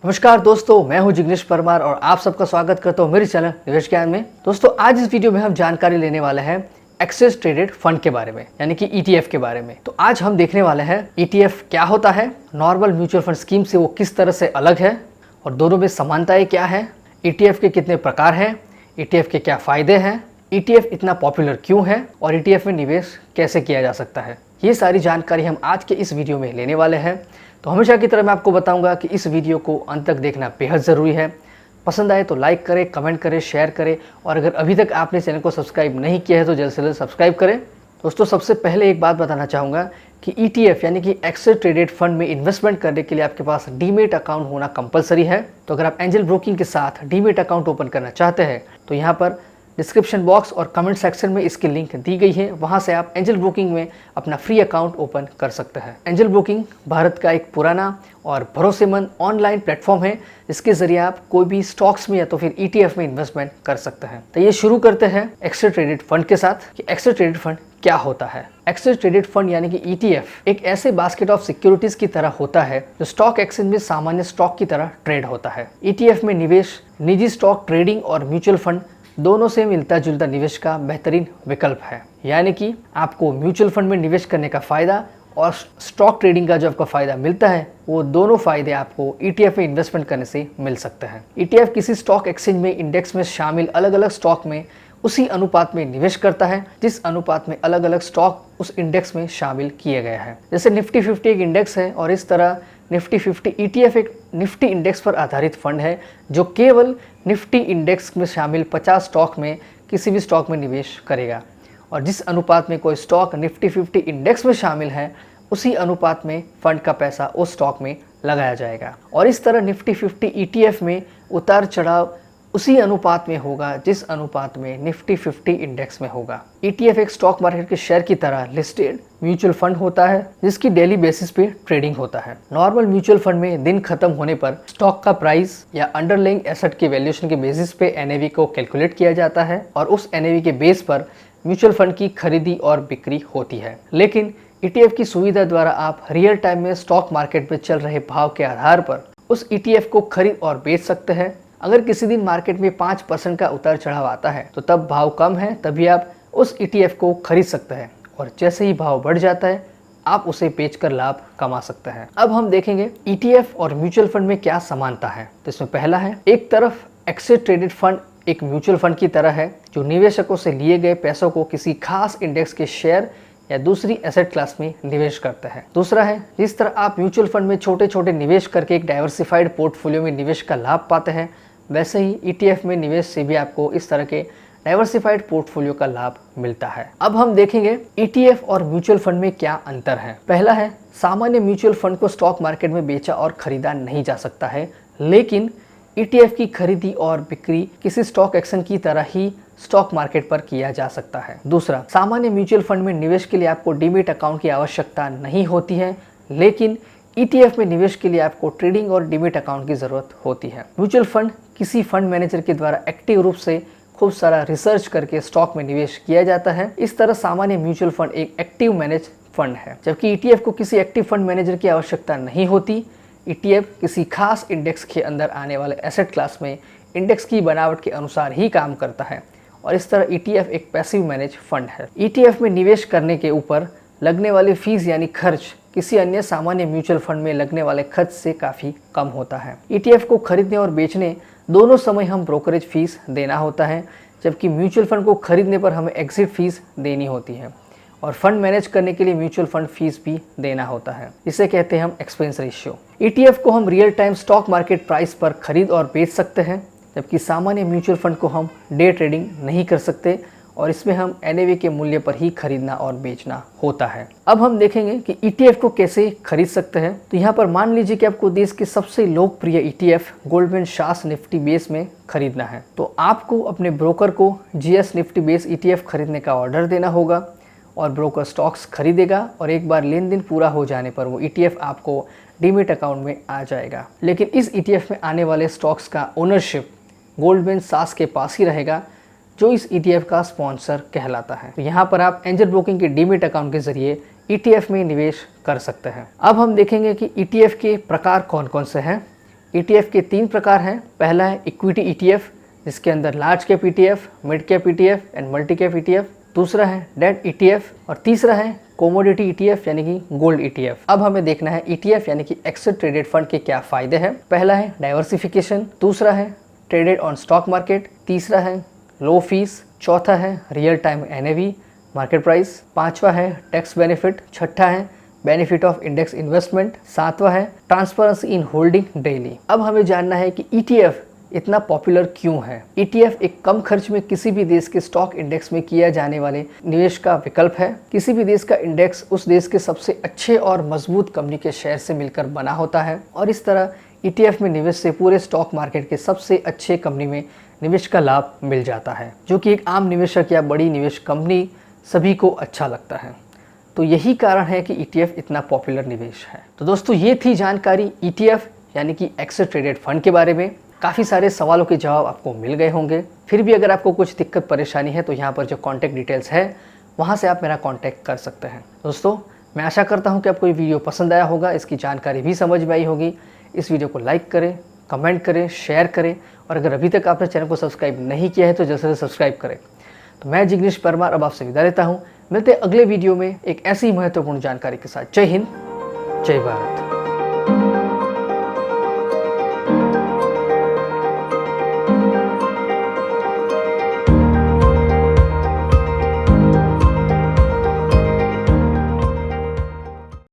नमस्कार दोस्तों, मैं हूं जिग्नेश परमार और आप सबका स्वागत करता हूं मेरे चैनल निवेश ज्ञान में। दोस्तों, आज इस वीडियो में हम जानकारी लेने वाले हैं एक्सेस ट्रेडेड फंड के बारे में, यानी कि ETF के बारे में। तो आज हम देखने वाले हैं ETF क्या होता है, नॉर्मल म्यूचुअल फंड स्कीम से वो किस तरह से अलग है और दोनों में समानताएं क्या है, ETF के कितने प्रकार हैं, ETF के क्या फायदे हैं, ETF इतना पॉपुलर क्यों है और ETF में निवेश कैसे किया जा सकता है। ये सारी जानकारी हम आज के इस वीडियो में लेने वाले हैं। तो हमेशा की तरह मैं आपको बताऊंगा कि इस वीडियो को अंत तक देखना बेहद ज़रूरी है। पसंद आए तो लाइक करें, कमेंट करें, शेयर करें और अगर अभी तक आपने चैनल को सब्सक्राइब नहीं किया है तो जल्द से जल्द सब्सक्राइब करें। दोस्तों, सबसे पहले एक बात बताना चाहूँगा कि ETF यानी कि एक्सेस ट्रेडेड फंड में इन्वेस्टमेंट करने के लिए आपके पास डीमेट अकाउंट होना कंपलसरी है। तो अगर आप एंजल ब्रोकिंग के साथ डीमेट अकाउंट ओपन करना चाहते हैं तो यहाँ पर डिस्क्रिप्शन बॉक्स और कमेंट सेक्शन में इसकी लिंक दी गई है, वहां से आप एंजल ब्रोकिंग में अपना फ्री अकाउंट ओपन कर सकते हैं। एंजल ब्रोकिंग भारत का एक पुराना और भरोसेमंद ऑनलाइन प्लेटफॉर्म है जिसके जरिए आप कोई भी स्टॉक्स में या तो फिर ETF में इन्वेस्टमेंट कर सकते हैं। तो ये शुरू करते हैं एक्सेस ट्रेडेड फंड के साथ कि एक्सेस ट्रेडेड फंड क्या होता है। एक्सेस ट्रेडेड फंड यानी कि ETF एक ऐसे बास्केट ऑफ सिक्योरिटीज की तरह होता है जो स्टॉक एक्सचेंज में सामान्य स्टॉक की तरह ट्रेड होता है। ETF में निवेश निजी स्टॉक ट्रेडिंग और म्यूचुअल फंड दोनों से मिलता जुलता निवेश का बेहतरीन विकल्प है। यानी कि आपको म्यूचुअल फंड में निवेश करने का फायदा और स्टॉक ट्रेडिंग का जो आपको फायदा मिलता है वो दोनों फायदे आपको ETF में इन्वेस्टमेंट करने से मिल सकते हैं। ETF किसी स्टॉक एक्सचेंज में इंडेक्स में शामिल अलग अलग स्टॉक में उसी अनुपात में निवेश करता है जिस अनुपात में अलग अलग स्टॉक उस इंडेक्स में शामिल किए गए हैं। जैसे निफ्टी 50 एक इंडेक्स है और इस तरह निफ्टी 50 ETF एक निफ्टी इंडेक्स पर आधारित फंड है जो केवल निफ्टी इंडेक्स में शामिल 50 स्टॉक में किसी भी स्टॉक में निवेश करेगा और जिस अनुपात में कोई स्टॉक निफ्टी 50 इंडेक्स में शामिल है उसी अनुपात में फंड का पैसा उस स्टॉक में लगाया जाएगा। और इस तरह निफ्टी 50 ETF में उतार चढ़ाव उसी अनुपात में होगा जिस अनुपात में निफ्टी 50 इंडेक्स में होगा। ETF एक स्टॉक मार्केट के शेयर की तरह लिस्टेड म्यूचुअल फंड होता है जिसकी डेली बेसिस पे ट्रेडिंग होता है। नॉर्मल म्यूचुअल फंड में दिन खत्म होने पर स्टॉक का प्राइस या अंडरलाइंग एसेट के वैल्यूएशन के बेसिस पे NAV को कैलकुलेट किया जाता है और उस NAV के बेस पर म्यूचुअल फंड की खरीदी और बिक्री होती है। लेकिन ETF की सुविधा द्वारा आप रियल टाइम में स्टॉक मार्केट में चल रहे भाव के आधार पर उस ETF को खरीद और बेच सकते हैं। अगर किसी दिन मार्केट में 5% का उतार चढ़ाव आता है तो तब भाव कम है तभी आप उस ETF को खरीद सकते हैं और जैसे ही भाव बढ़ जाता है आप उसे बेचकर लाभ कमा सकते हैं। अब हम देखेंगे ETF और म्यूचुअल फंड में क्या समानता है। तो इसमें पहला है, एक तरफ एक्सेस ट्रेडेड फंड एक म्यूचुअल फंड की तरह है जो निवेशकों से लिए गए पैसों को किसी खास इंडेक्स के शेयर या दूसरी एसेट क्लास में निवेश करते हैं। दूसरा है, जिस तरह आप म्यूचुअल फंड में छोटे छोटे निवेश करके एक डाइवर्सिफाइड पोर्टफोलियो में निवेश का लाभ पाते हैं, वैसे ही ETF में निवेश से भी आपको इस तरह के डाइवर्सिफाइड पोर्टफोलियो का लाभ मिलता है। अब हम देखेंगे ETF और म्यूचुअल फंड में क्या अंतर है। पहला है, सामान्य म्यूचुअल फंड को स्टॉक मार्केट में बेचा और खरीदा नहीं जा सकता है, लेकिन ETF की खरीदी और बिक्री किसी स्टॉक एक्सचेंज की तरह ही स्टॉक मार्केट पर किया जा सकता है। दूसरा, सामान्य म्यूचुअल फंड में निवेश के लिए आपको डीमेट अकाउंट की आवश्यकता नहीं होती है, लेकिन ETF में निवेश के लिए आपको ट्रेडिंग और डीमेट अकाउंट की जरूरत होती है। म्यूचुअल फंड किसी फंड मैनेजर के द्वारा एक्टिव रूप से खूब सारा रिसर्च करके स्टॉक में निवेश किया जाता है। इस तरह सामान्य म्यूचुअल फंड एक एक्टिव मैनेज फंड है, जबकि ETF को किसी एक्टिव फंड मैनेजर की आवश्यकता नहीं होती। ETF किसी खास इंडेक्स के अंदर आने वाले एसेट क्लास में इंडेक्स की बनावट के अनुसार ही काम करता है और इस तरह ETF एक पैसिव मैनेज फंड है। ETF में निवेश करने के ऊपर लगने वाली फीस यानी खर्च किसी अन्य सामान्य म्यूचुअल फंड में लगने वाले खर्च से काफ़ी कम होता है। ETF को खरीदने और बेचने दोनों समय हम ब्रोकरेज फीस देना होता है, जबकि म्यूचुअल फंड को खरीदने पर हमें एग्जिट फीस देनी होती है और फंड मैनेज करने के लिए म्यूचुअल फंड फीस भी देना होता है। इसे कहते हैं हम एक्सपेंस रेशियो। ETF को हम real time stock market price पर खरीद और बेच सकते हैं, जबकि सामान्य म्यूचुअल फंड को हम डे ट्रेडिंग नहीं कर सकते और इसमें हम NAV के मूल्य पर ही खरीदना और बेचना होता है। अब हम देखेंगे कि ETF को कैसे खरीद सकते हैं। तो यहाँ पर मान लीजिए कि आपको देश के सबसे लोकप्रिय ETF गोल्डमैन साच्स निफ्टी बेस में खरीदना है, तो आपको अपने ब्रोकर को GS निफ्टी बेस ETF खरीदने का ऑर्डर देना होगा और ब्रोकर स्टॉक्स खरीदेगा और एक बार लेन देन पूरा हो जाने पर वो ETF आपको डीमेट अकाउंट में आ जाएगा। लेकिन इस ETF में आने वाले स्टॉक्स का ओनरशिप गोल्डमैन साच्स के पास ही रहेगा जो इस ETF का स्पॉन्सर कहलाता है। तो यहाँ पर आप एंजल ब्रोकिंग के डीमेट अकाउंट के जरिए ETF में निवेश कर सकते हैं। अब हम देखेंगे कि ETF के प्रकार कौन कौन से हैं। ETF के 3 प्रकार हैं। पहला है इक्विटी ETF, जिसके अंदर large cap ETF, mid cap ETF and multi cap ETF। दूसरा है डेट ETF और तीसरा है कोमोडिटी ETF यानी कि गोल्ड ETF। अब हमें देखना है ETF यानी कि एक्सेस ट्रेडेड फंड के क्या फायदे हैं। पहला है डाइवर्सिफिकेशन, दूसरा है ट्रेडेड ऑन स्टॉक मार्केट, तीसरा है लो फीस, चौथा है real time NAV market price, पांचवा है टैक्स बेनिफिट, छठा है बेनिफिट ऑफ इंडेक्स इन्वेस्टमेंट, सातवां है ट्रांसपेरेंसी इन होल्डिंग डेली। अब हमें जानना है कि ETF इतना पॉपुलर क्यों है। ETF एक कम खर्च में किसी भी देश के स्टॉक इंडेक्स में किया जाने वाले निवेश का विकल्प है। किसी भी देश का इंडेक्स उस देश के सबसे अच्छे और मजबूत कंपनी के शेयर से मिलकर बना होता है और इस तरह ETF में निवेश से पूरे स्टॉक मार्केट के सबसे अच्छे कंपनी में निवेश का लाभ मिल जाता है, जो कि एक आम निवेशक या बड़ी निवेश कंपनी सभी को अच्छा लगता है। तो यही कारण है कि ETF इतना पॉपुलर निवेश है। तो दोस्तों, ये थी जानकारी ETF यानी कि एक्सेस ट्रेडेड फंड के बारे में। काफ़ी सारे सवालों के जवाब आपको मिल गए होंगे। फिर भी अगर आपको कुछ दिक्कत परेशानी है तो यहाँ पर जो कॉन्टैक्ट डिटेल्स है वहाँ से आप मेरा कॉन्टैक्ट कर सकते हैं। दोस्तों, मैं आशा करता हूँ कि आपको ये वीडियो पसंद आया होगा, इसकी जानकारी भी समझ में आई होगी। इस वीडियो को लाइक करें, कमेंट करें, शेयर करें और अगर अभी तक आपने चैनल को सब्सक्राइब नहीं किया है तो जल्द से सब्सक्राइब करें। तो मैं जिग्नेश परमार अब आपसे विदा लेता हूँ। मिलते हैं अगले वीडियो में एक ऐसी महत्वपूर्ण जानकारी के साथ। जय हिंद, जय भारत।